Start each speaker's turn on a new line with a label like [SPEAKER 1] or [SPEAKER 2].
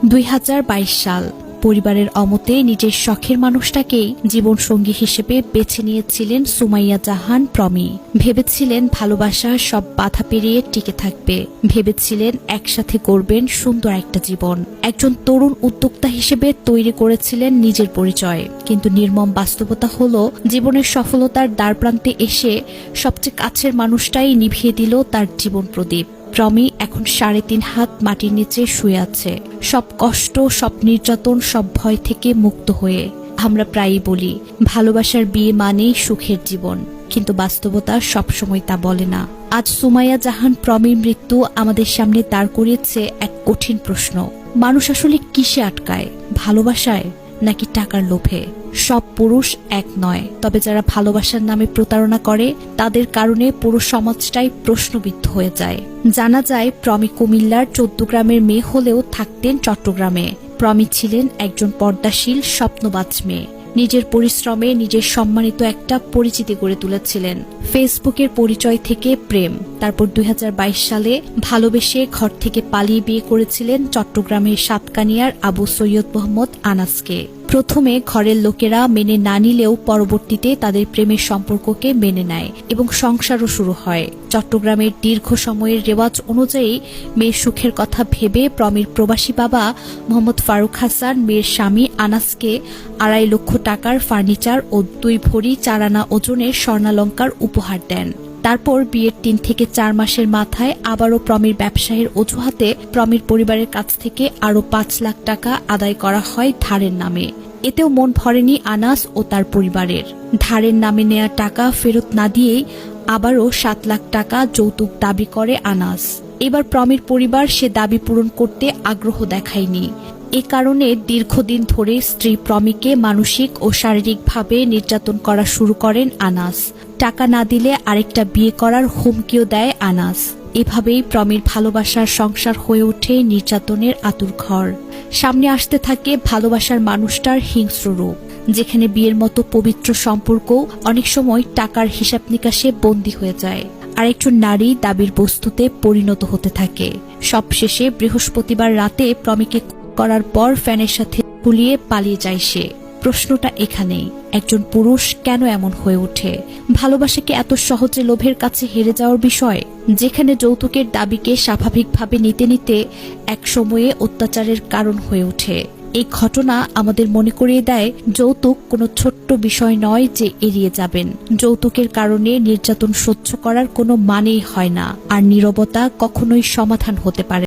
[SPEAKER 1] 2022 সাল। পরিবারের অমতে নিজের শখের মানুষটাকেই জীবনসঙ্গী হিসেবে বেছে নিয়েছিলেন সুমাইয়া জাহান প্রমি। ভেবেছিলেন ভালোবাসা সব বাধা পেরিয়ে টিকে থাকবে, ভেবেছিলেন একসাথে গড়বেন সুন্দর একটা জীবন। একজন তরুণ উদ্যোক্তা হিসেবে তৈরি করেছিলেন নিজের পরিচয়, কিন্তু নির্মম বাস্তবতা হলো জীবনের সফলতার দ্বারপ্রান্তে এসে সবচেয়ে কাছের মানুষটাই নিভিয়ে দিল তার জীবন প্রদীপ। প্রমি এখন 3.5 হাত মাটির নিচে শুয়ে আছে, সব কষ্ট, সব নির্যাতন, সব ভয় থেকে মুক্ত হয়ে। আমরা প্রায়ই বলি ভালোবাসার বিয়ে মানেই সুখের জীবন, কিন্তু বাস্তবতা সবসময় তা বলে না। আজ সুমাইয়া জাহান প্রমির মৃত্যু আমাদের সামনে দাঁড় করিয়েছে এক কঠিন প্রশ্ন। মানুষ আসলে কিসে আটকায়? ভালোবাসায় নাকি টাকার লোভে? সব পুরুষ এক নয়, তবে যারা ভালোবাসার নামে প্রতারণা করে তাদের কারণে পুরো সমাজটাই প্রশ্নবিদ্ধ হয়ে যায়। জানা যায় প্রমি কুমিল্লার 14 গ্রামের মেয়ে হলেও থাকতেন চট্টগ্রামে। প্রমি ছিলেন একজন পর্দাশীল স্বপ্নবাজ মেয়ে। নিজের পরিশ্রমে নিজের সম্মানিত একটা পরিচিতি গড়ে তুলেছিলেন। ফেসবুকের পরিচয় থেকে প্রেম, তারপর 2022 সালে ভালোবেসে ঘর থেকে পালিয়ে বিয়ে করেছিলেন চট্টগ্রামের সাতকানিয়ার আবু সৈয়দ মোহাম্মদ আনাসকে। প্রথমে ঘরের লোকেরা মেনে না নিলেও পরবর্তীতে তাদের প্রেমের সম্পর্ককে মেনে নেয় এবং সংসারও শুরু হয়। চট্টগ্রামের দীর্ঘ সময়ের রেওয়াজ অনুযায়ী মেয়ের সুখের কথা ভেবে প্রমির প্রবাসী বাবা মোহাম্মদ ফারুক হাসান মেয়ের স্বামী আনাসকে 2.5 লক্ষ টাকার ফার্নিচার ও 2 ভরি 4 আনা ওজনের স্বর্ণালংকার উপহার দেন। তারপর বিয়ের 3 থেকে 4 মাসের মাথায় আবারও প্রমির ব্যবসায়ের অজুহাতে প্রমির পরিবারের কাছ থেকে আরও 5 লাখ টাকা আদায় করা হয় ধারের নামে। এতেও মন ভরেনি আনাস ও তার পরিবারের। ধারের নামে নেয়া টাকা ফেরত না দিয়েই আবারও 7 লাখ টাকা যৌতুক দাবি করে আনাস। এবার প্রমির পরিবার সে দাবি পূরণ করতে আগ্রহ দেখায়নি। এ কারণে দীর্ঘদিন ধরে স্ত্রী প্রমিকে মানসিক ও শারীরিকভাবে নির্যাতন করা শুরু করেন আনাস। টাকা না দিলে আরেকটা বিয়ে করার হুমকিও দেয় আনাস। এভাবেই প্রমির ভালোবাসার সংসার হয়ে ওঠে নির্যাতনের আঁতুড়ঘর। সামনে আসতে থাকে ভালোবাসার মানুষটার হিংস্র রূপ, যেখানে বিয়ের মতো পবিত্র সম্পর্ক অনেক সময় টাকার হিসাব নিকাশে বন্দী হয়ে যায়, আর একজন নারী দাবির বস্তুতে পরিণত হতে থাকে। সবশেষে বৃহস্পতিবার রাতে প্রমিকে করার পর ফ্যানের সাথে ঝুলিয়ে পালিয়ে যায় সে। প্রশ্নটা এখানেই, একজন পুরুষ কেন এমন হয়ে ওঠে? ভালোবাসা কি এত সহজে লোভের কাছে হেরে যাওয়ার বিষয়, যেখানে যৌতুকের দাবিকে স্বাভাবিকভাবে নিতে নিতে এক সময়ে অত্যাচারের কারণ হয়ে ওঠে? এই ঘটনা আমাদের মনে করিয়ে দেয় যৌতুক কোনো ছোট্ট বিষয় নয় যে এড়িয়ে যাবেন। যৌতুকের কারণে নির্যাতন সহ্য করার কোনো মানেই হয় না, আর নীরবতা কখনোই সমাধান হতে পারে